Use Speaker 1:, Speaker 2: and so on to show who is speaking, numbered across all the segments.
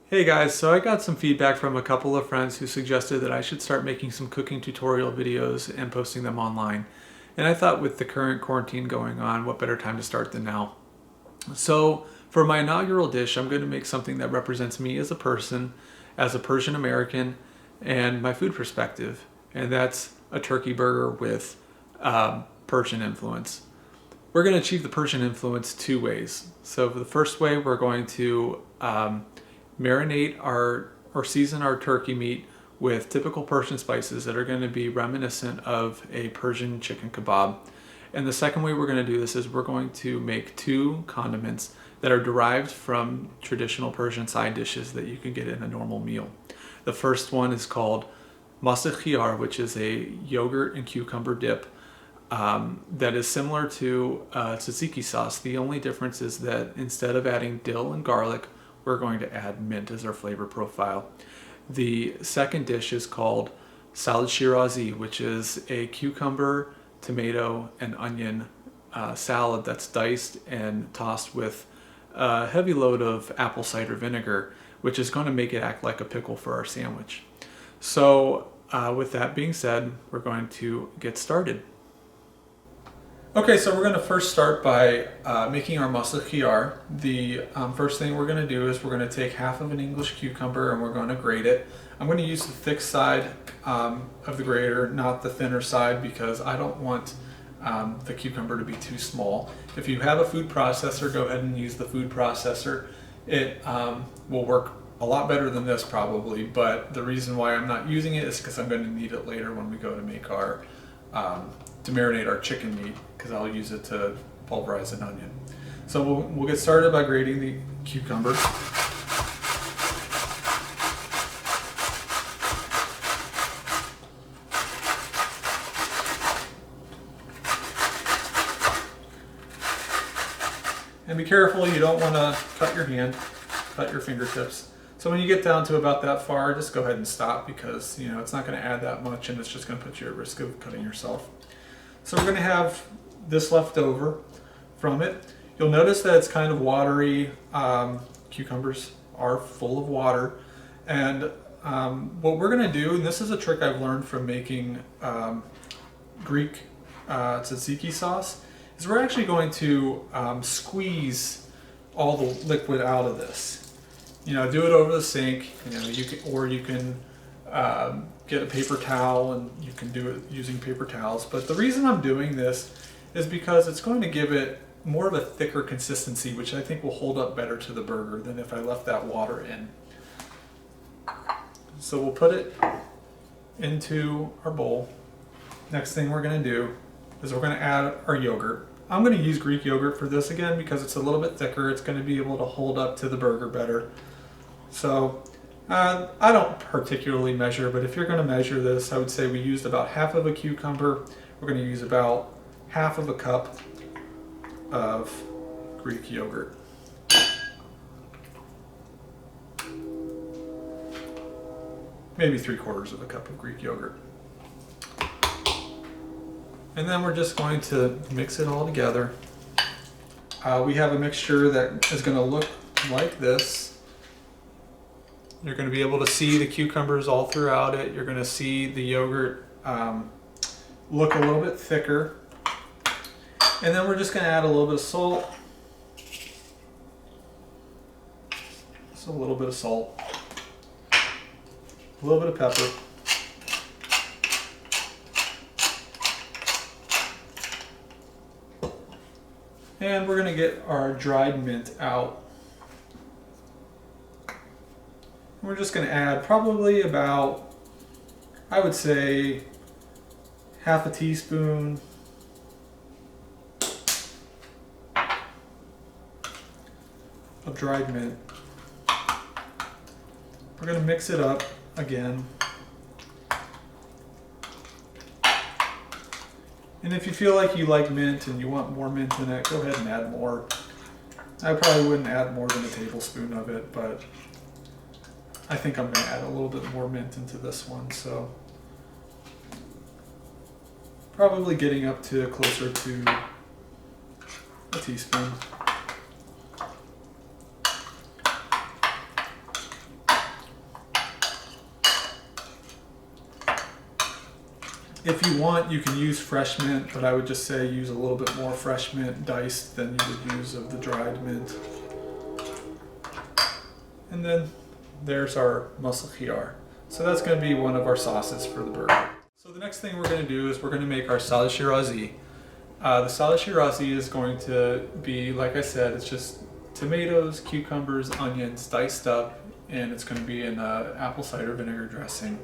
Speaker 1: Hey guys, so I got some feedback from a couple of friends who suggested that I should start making some cooking tutorial videos and posting them online. And I thought with the current quarantine going on, what better time to start than now? So for my inaugural dish, I'm going to make something that represents me as a person, as a Persian American, and my food perspective. And that's a turkey burger with Persian influence. We're going to achieve the Persian influence two ways. So for the first way, we're going to marinate or season our turkey meat with typical Persian spices that are going to be reminiscent of a Persian chicken kebab. And the second way we're going to do this is we're going to make two condiments that are derived from traditional Persian side dishes that you can get in a normal meal. The first one is called masa khiyar, which is a yogurt and cucumber dip that is similar to tzatziki sauce. The only difference is that instead of adding dill and garlic, we're going to add mint as our flavor profile. The second dish is called salad shirazi, which is a cucumber, tomato, and onion salad that's diced and tossed with a heavy load of apple cider vinegar, which is going to make it act like a pickle for our sandwich. So with that being said, we're going to get started. Okay, so we're going to first start by making our masa khiyar. The first thing we're going to do is we're going to take half of an English cucumber and we're going to grate it. I'm going to use the thick side of the grater, not the thinner side, because I don't want the cucumber to be too small. If you have a food processor, go ahead and use the food processor. It will work a lot better than this probably, but the reason why I'm not using it is because I'm going to need it later when we go to make our to marinate our chicken meat, because I'll use it to pulverize an onion. So we'll get started by grating the cucumber. And be careful, you don't want to cut your hand, cut your fingertips. So when you get down to about that far, just go ahead and stop, because it's not going to add that much and it's just going to put you at risk of cutting yourself. So we're going to have this left over from it. You'll notice that it's kind of watery. Cucumbers are full of water. And what we're going to do, and this is a trick I've learned from making Greek tzatziki sauce, is we're actually going to squeeze all the liquid out of this. Do it over the sink. You can get a paper towel, and you can do it using paper towels. But the reason I'm doing this is because it's going to give it more of a thicker consistency, which I think will hold up better to the burger than if I left that water in. So we'll put it into our bowl. Next thing we're going to do is we're going to add our yogurt. I'm going to use Greek yogurt for this again because it's a little bit thicker. It's going to be able to hold up to the burger better. So I don't particularly measure, but if you're going to measure this, I would say we used about half of a cucumber. We're going to use about half of a cup of Greek yogurt. Maybe 3/4 of a cup of Greek yogurt. And then we're just going to mix it all together. We have a mixture that is going to look like this. You're going to be able to see the cucumbers all throughout it. You're going to see the yogurt look a little bit thicker. And then we're just going to add a little bit of salt. Just a little bit of salt. A little bit of pepper. And we're going to get our dried mint out. We're just going to add probably about, I would say, half a teaspoon of dried mint. We're going to mix it up again. And if you feel like you like mint and you want more mint in it, go ahead and add more. I probably wouldn't add more than a tablespoon of it, but I think I'm going to add a little bit more mint into this one, so probably getting up to closer to a teaspoon. If you want, you can use fresh mint, but I would just say use a little bit more fresh mint diced than you would use of the dried mint. And then there's our mussel khiyar. So that's going to be one of our sauces for the burger. So the next thing we're going to do is we're going to make our salad shirazi. The salad shirazi is going to be, like I said, it's just tomatoes, cucumbers, onions diced up, and it's going to be in apple cider vinegar dressing.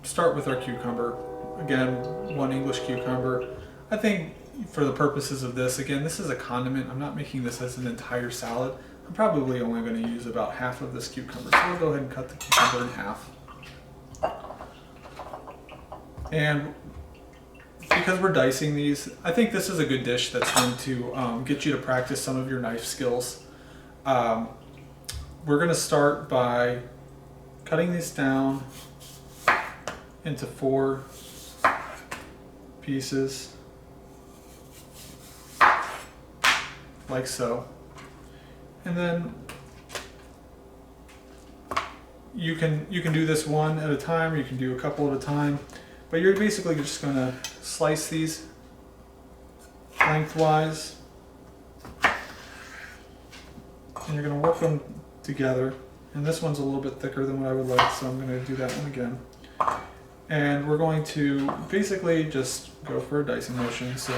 Speaker 1: Start with our cucumber. Again, 1 English cucumber. I think for the purposes of this, again, this is a condiment. I'm not making this as an entire salad. I'm probably only going to use about half of this cucumber. So we'll go ahead and cut the cucumber in half. And because we're dicing these, I think this is a good dish that's going to get you to practice some of your knife skills. We're going to start by cutting these down into 4 pieces, like so. And then you can do this one at a time, or you can do a couple at a time. But you're basically just going to slice these lengthwise, and you're going to work them together. And this one's a little bit thicker than what I would like, so I'm going to do that one again. And we're going to basically just go for a dicing motion. So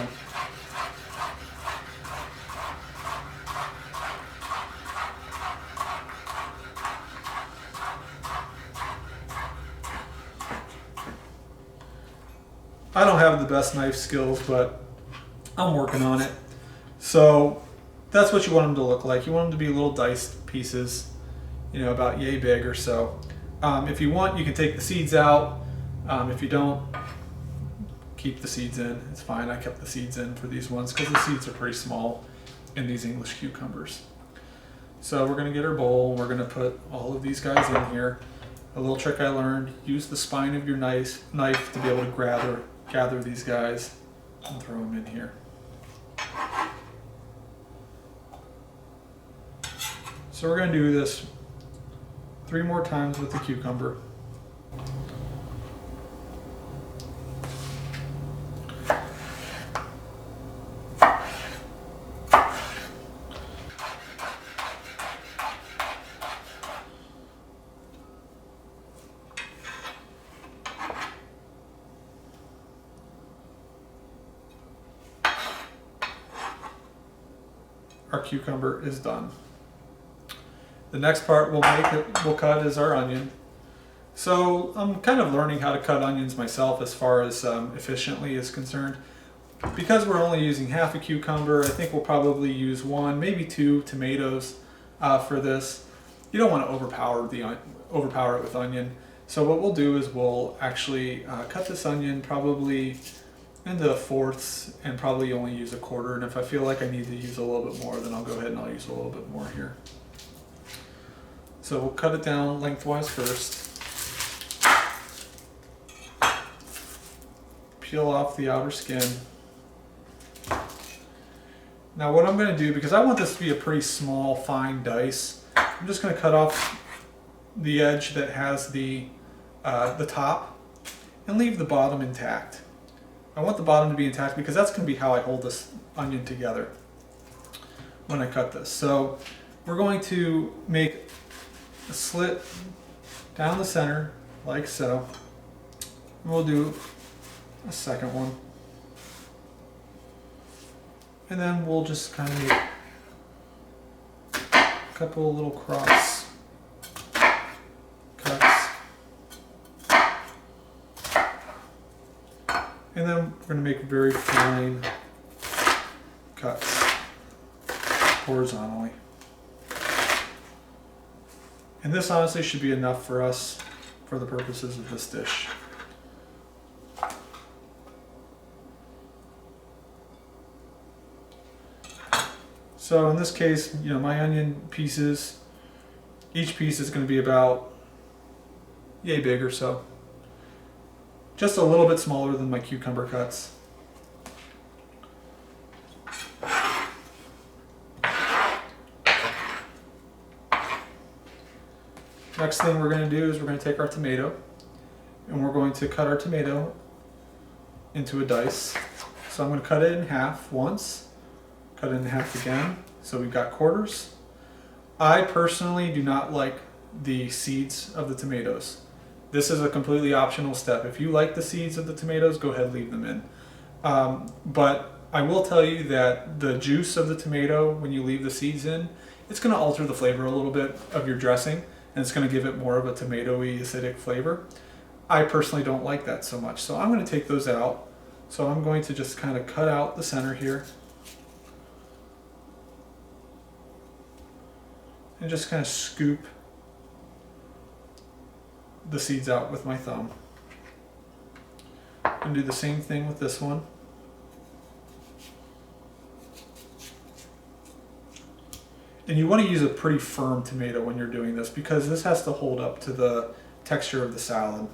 Speaker 1: I don't have the best knife skills, but I'm working on it. So that's what you want them to look like. You want them to be little diced pieces, you know, about yay big or so. If you want, you can take the seeds out. If you don't, keep the seeds in. It's fine. I kept the seeds in for these ones because the seeds are pretty small in these English cucumbers. So we're going to get our bowl. We're going to put all of these guys in here. A little trick I learned: use the spine of your knife to be able to gather these guys and throw them in here. So we're going to do this 3 more times with the cucumber. Our cucumber is done. The next part we'll cut is our onion. So I'm kind of learning how to cut onions myself as far as efficiently is concerned. Because we're only using half a cucumber, I think we'll probably use 1, maybe 2 tomatoes for this. You don't want to overpower it with onion. So what we'll do is we'll actually cut this onion probably into 4ths and probably only use 1/4. And if I feel like I need to use a little bit more, then I'll go ahead and I'll use a little bit more here. So we'll cut it down lengthwise first. Peel off the outer skin. Now what I'm going to do, because I want this to be a pretty small, fine dice, I'm just going to cut off the edge that has the top and leave the bottom intact. I want the bottom to be intact because that's going to be how I hold this onion together when I cut this. So we're going to make a slit down the center like so. And we'll do a second one. And then we'll just kind of make a couple of little cross cuts. And then we're going to make very fine cuts horizontally. And this honestly should be enough for us for the purposes of this dish. So in this case, you know, my onion pieces, each piece is going to be about yay big or so. Just a little bit smaller than my cucumber cuts. Next thing we're going to do is we're going to take our tomato and we're going to cut our tomato into a dice. So I'm going to cut it in half once, cut it in half again. So we've got quarters. I personally do not like the seeds of the tomatoes. This is a completely optional step. If you like the seeds of the tomatoes, go ahead, leave them in. But I will tell you that the juice of the tomato, when you leave the seeds in, it's going to alter the flavor a little bit of your dressing, and it's going to give it more of a tomatoey, acidic flavor. I personally don't like that so much, so I'm going to take those out. So I'm going to just kind of cut out the center here and just kind of scoop the seeds out with my thumb. And do the same thing with this one. And you want to use a pretty firm tomato when you're doing this, because this has to hold up to the texture of the salad.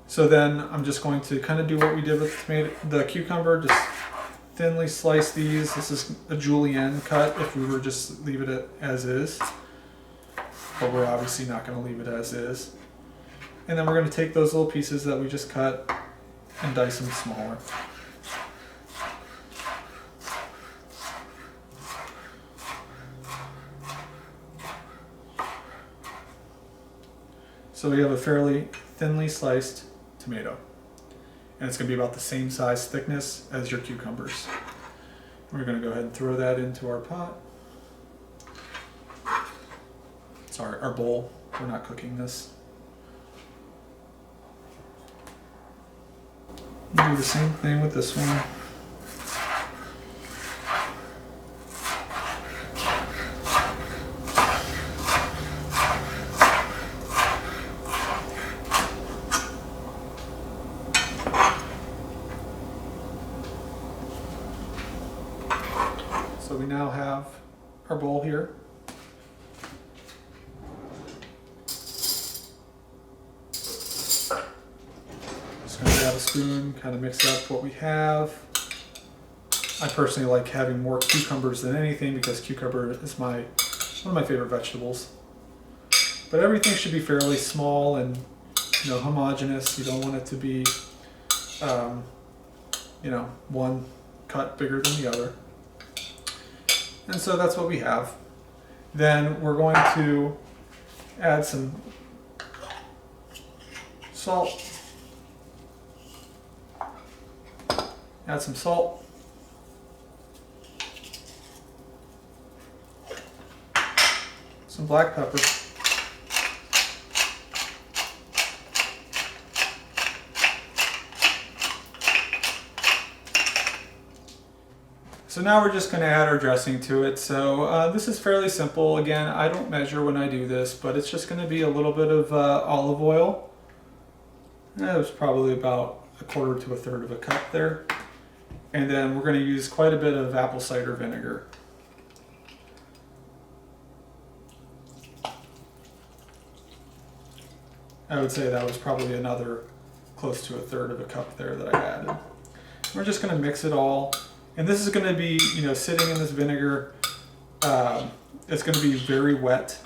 Speaker 1: So then I'm just going to kind of do what we did with the cucumber, just thinly slice these. This is a julienne cut if we were just leave it as is, but we're obviously not going to leave it as is. And then we're going to take those little pieces that we just cut and dice them smaller. So we have a fairly thinly sliced tomato, and it's going to be about the same size thickness as your cucumbers. We're going to go ahead and throw that into our pot. Sorry, our bowl. We're not cooking this. Do the same thing with this one. So we now have our bowl here. Just going to grab a spoon, kind of mix up what we have. I personally like having more cucumbers than anything because cucumber is one of my favorite vegetables. But everything should be fairly small and homogeneous. You don't want it to be one cut bigger than the other. And so that's what we have. Then we're going to add some salt. Add some salt. Some black pepper. So now we're just going to add our dressing to it. So this is fairly simple. Again, I don't measure when I do this, but it's just going to be a little bit of olive oil. That was probably about 1/4 to 1/3 of a cup there. And then we're going to use quite a bit of apple cider vinegar. I would say that was probably another close to 1/3 of a cup there that I added. We're just going to mix it all. And this is going to be, sitting in this vinegar. It's going to be very wet.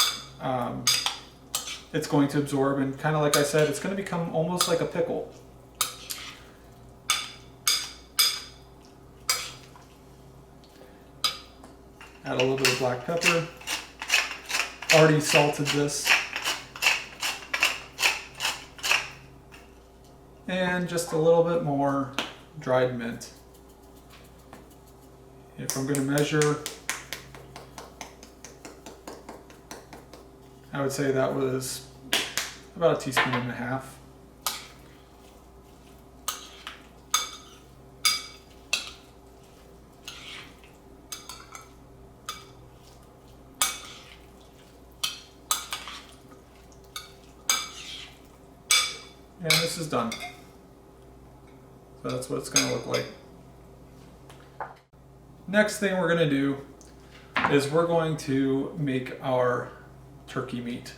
Speaker 1: It's going to absorb, and kind of like I said, it's going to become almost like a pickle. Add a little bit of black pepper. Already salted this. And just a little bit more dried mint. If I'm going to measure, I would say that was about 1.5 teaspoons. And this is done. So that's what it's going to look like. Next thing we're going to do is we're going to make our turkey meat.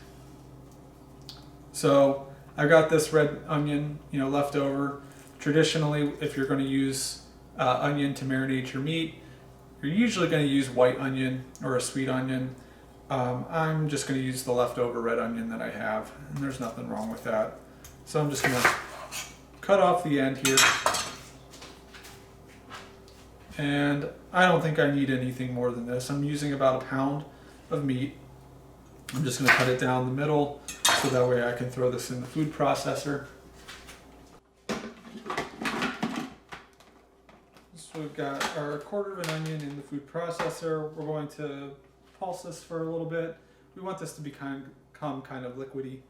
Speaker 1: So I've got this red onion, left over. Traditionally, if you're going to use onion to marinate your meat, you're usually going to use white onion or a sweet onion. I'm just going to use the leftover red onion that I have, and there's nothing wrong with that. So I'm just going to cut off the end here. And I don't think I need anything more than this. I'm using about a pound of meat. I'm just going to cut it down the middle so that way I can throw this in the food processor. So we've got our quarter of an onion in the food processor. We're going to pulse this for a little bit. We want this to become kind of liquidy.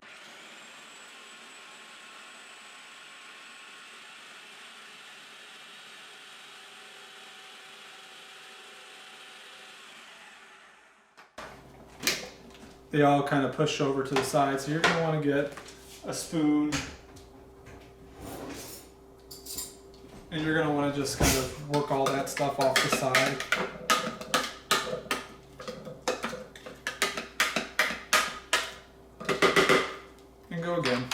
Speaker 1: They all kind of push over to the side, so you're going to want to get a spoon and you're going to want to just kind of work all that stuff off the side. And go again.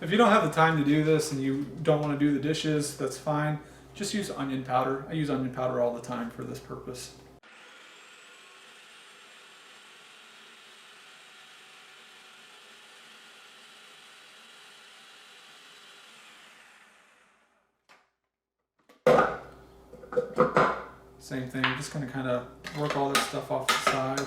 Speaker 1: If you don't have the time to do this and you don't want to do the dishes, that's fine. Just use onion powder. I use onion powder all the time for this purpose. Same thing, I'm just going to kind of work all this stuff off the side.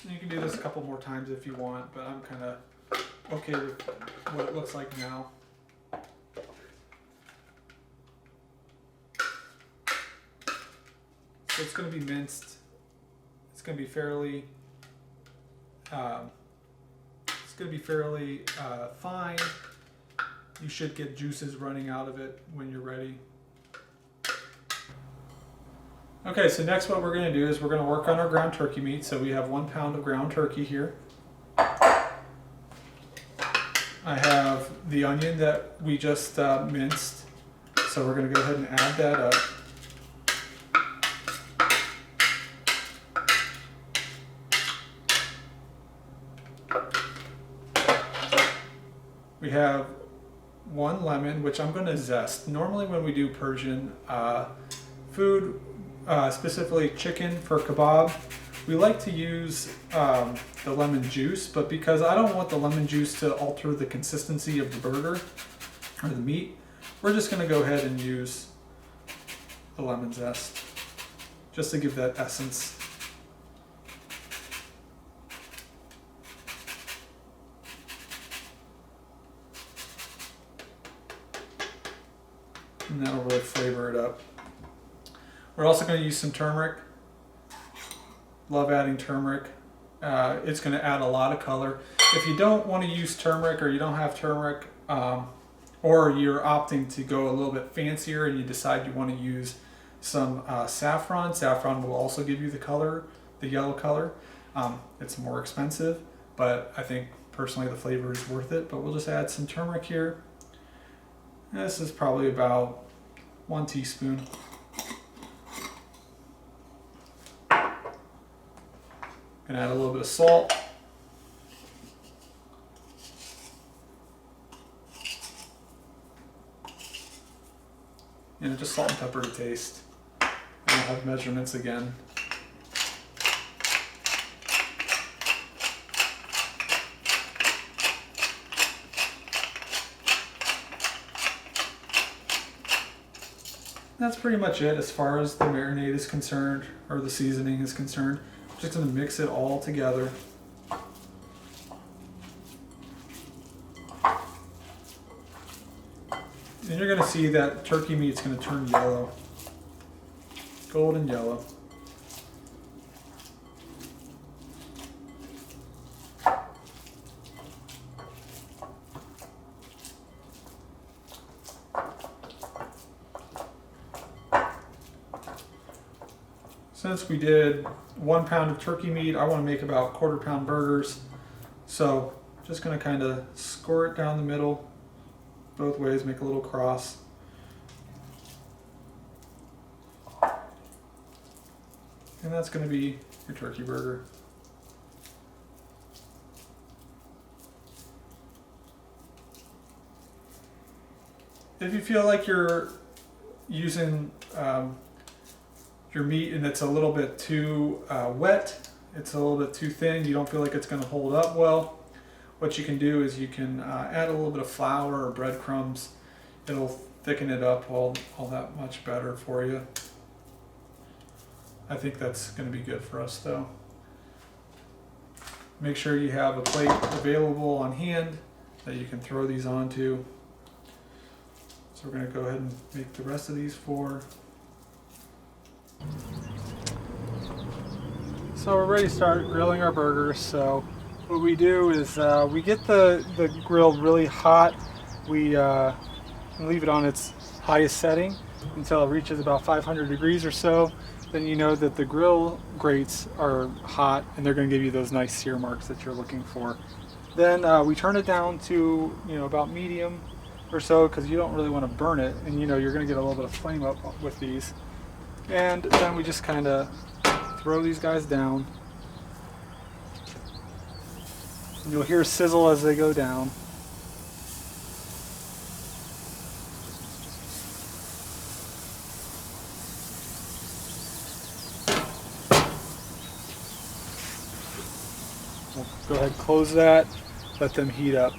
Speaker 1: You can do this a couple more times if you want, but I'm kind of okay with what it looks like now. So it's going to be minced. It's going to be fairly fine. You should get juices running out of it when you're ready. Okay, so next what we're going to do is we're going to work on our ground turkey meat. So we have 1 pound of ground turkey here. I have the onion that we just minced. So we're going to go ahead and add that up. We have 1 lemon, which I'm going to zest. Normally when we do Persian food, specifically chicken for kebab, we like to use the lemon juice, but because I don't want the lemon juice to alter the consistency of the burger or the meat, we're just going to go ahead and use the lemon zest just to give that essence. And that'll really flavor it up. We're also going to use some turmeric. Love adding turmeric. It's going to add a lot of color. If you don't want to use turmeric, or you don't have turmeric, or you're opting to go a little bit fancier and you decide you want to use some saffron. Saffron will also give you the color, the yellow color. It's more expensive, but I think personally the flavor is worth it. But we'll just add some turmeric here. This is probably about 1 teaspoon. Gonna add a little bit of salt. And just salt and pepper to taste. And I'll have measurements again. That's pretty much it as far as the marinade is concerned, or the seasoning is concerned. I'm just going to mix it all together. And you're going to see that turkey meat's going to turn yellow, golden yellow. Since we did 1 pound of turkey meat, I want to make about 1/4 pound burgers. So just going to kind of score it down the middle, both ways, make a little cross. And that's going to be your turkey burger. If you feel like you're using your meat and it's a little bit too wet, it's a little bit too thin, you don't feel like it's going to hold up well, what you can do is you can add a little bit of flour or breadcrumbs. It'll thicken it up all that much better for you. I think that's going to be good for us though. Make sure you have a plate available on hand that you can throw these onto. So we're going to go ahead and make the rest of these 4. So we're ready to start grilling our burgers. So what we do is we get the grill really hot. We leave it on its highest setting until it reaches about 500 degrees or so. Then you know that the grill grates are hot and they're going to give you those nice sear marks that you're looking for. Then we turn it down to about medium or so, because you don't really want to burn it, and you're going to get a little bit of flame up with these. And then we just kind of throw these guys down. And you'll hear sizzle as they go down. We'll go ahead and close that, let them heat up.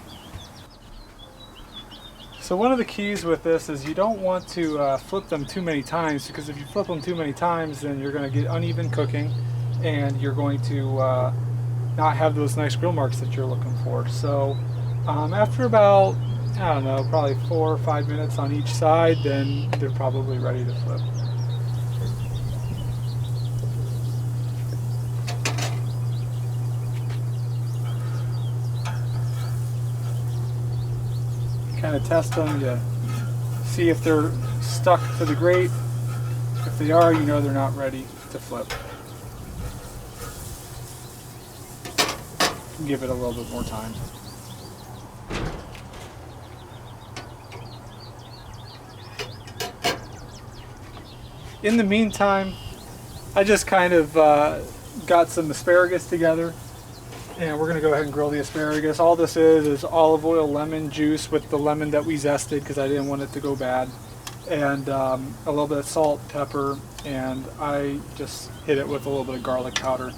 Speaker 1: So one of the keys with this is you don't want to flip them too many times, because if you flip them too many times, then you're going to get uneven cooking and you're going to not have those nice grill marks that you're looking for. So after about, I don't know, probably 4 or 5 minutes on each side, then they're probably ready to flip. Kind of test them to see if they're stuck to the grate. If they are, they're not ready to flip. Give it a little bit more time. In the meantime, I just kind of got some asparagus together. And we're going to go ahead and grill the asparagus. All this is olive oil, lemon juice with the lemon that we zested because I didn't want it to go bad. And a little bit of salt, pepper, and I just hit it with a little bit of garlic powder.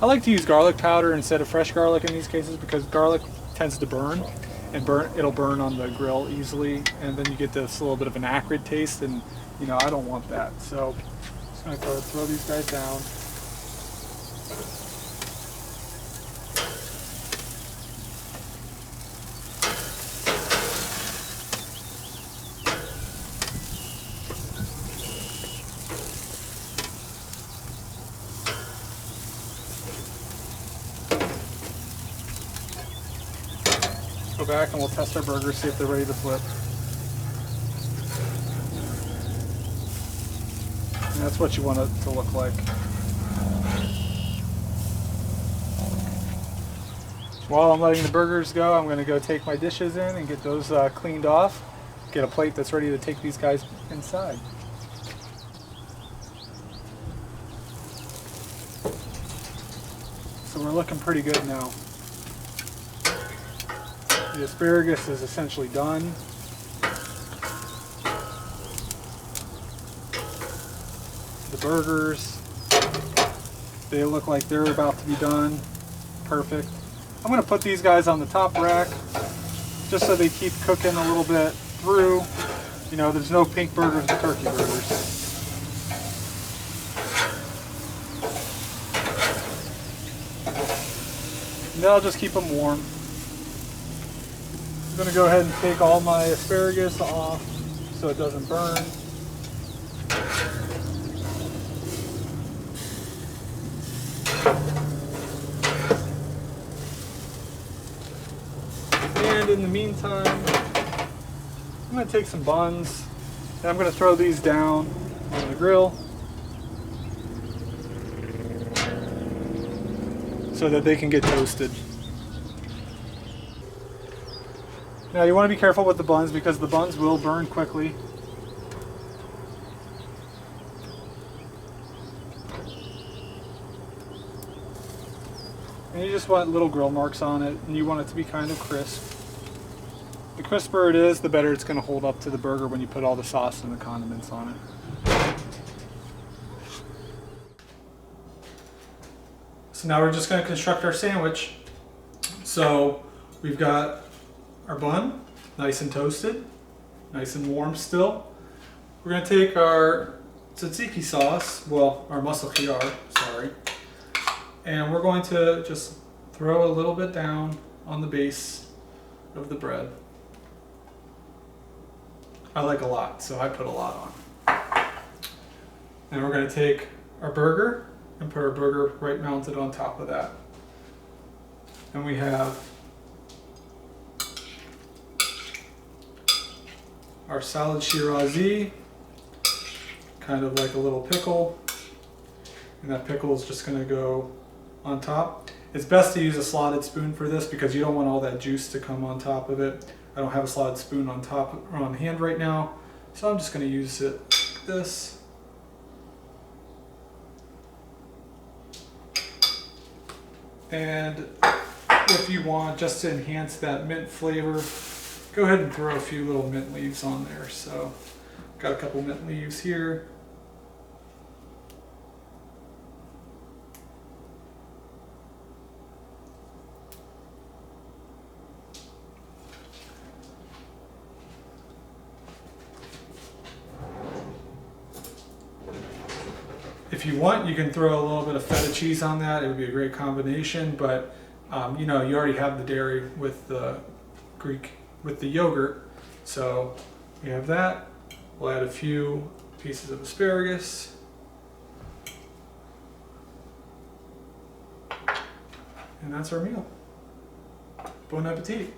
Speaker 1: I like to use garlic powder instead of fresh garlic in these cases because garlic tends to burn, and it'll burn on the grill easily, and then you get this little bit of an acrid taste, and I don't want that. So I'm just going to throw these guys down. Go back and we'll test our burgers, see if they're ready to flip. And that's what you want it to look like. While I'm letting the burgers go, I'm going to go take my dishes in and get those cleaned off. Get a plate that's ready to take these guys inside. So we're looking pretty good now. The asparagus is essentially done. The burgers, they look like they're about to be done. Perfect. I'm going to put these guys on the top rack just so they keep cooking a little bit through. There's no pink burgers and turkey burgers. And then I'll just keep them warm. I'm going to go ahead and take all my asparagus off so it doesn't burn. And in the meantime, I'm going to take some buns and I'm going to throw these down on the grill so that they can get toasted. Now you want to be careful with the buns because the buns will burn quickly.
Speaker 2: And you just want little grill marks on it, and you want it to be kind of crisp. The crisper it is, the better it's going to hold up to the burger when you put all the sauce and the condiments on it.
Speaker 1: So now we're just going to construct our sandwich. So we've got our bun, nice and toasted, nice and warm still. We're going to take our tzatziki sauce, well, our muscle khiyar, sorry, and we're going to just throw a little bit down on the base of the bread. I like a lot, so I put a lot on. And we're going to take our burger and put our burger right mounted on top of that. And we have our salad shirazi, kind of like a little pickle. And that pickle is just going to go on top. It's best to use a slotted spoon for this because you don't want all that juice to come on top of it. I don't have a slotted spoon on top or on hand right now, so I'm just going to use it like this. And if you want, just to enhance that mint flavor, go ahead and throw a few little mint leaves on there. So got a couple mint leaves here. If you want, you can throw a little bit of feta cheese on that. It would be a great combination, but you know, you already have the dairy with the with the yogurt. So we have that. We'll add a few pieces of asparagus. And that's our meal. Bon appetit.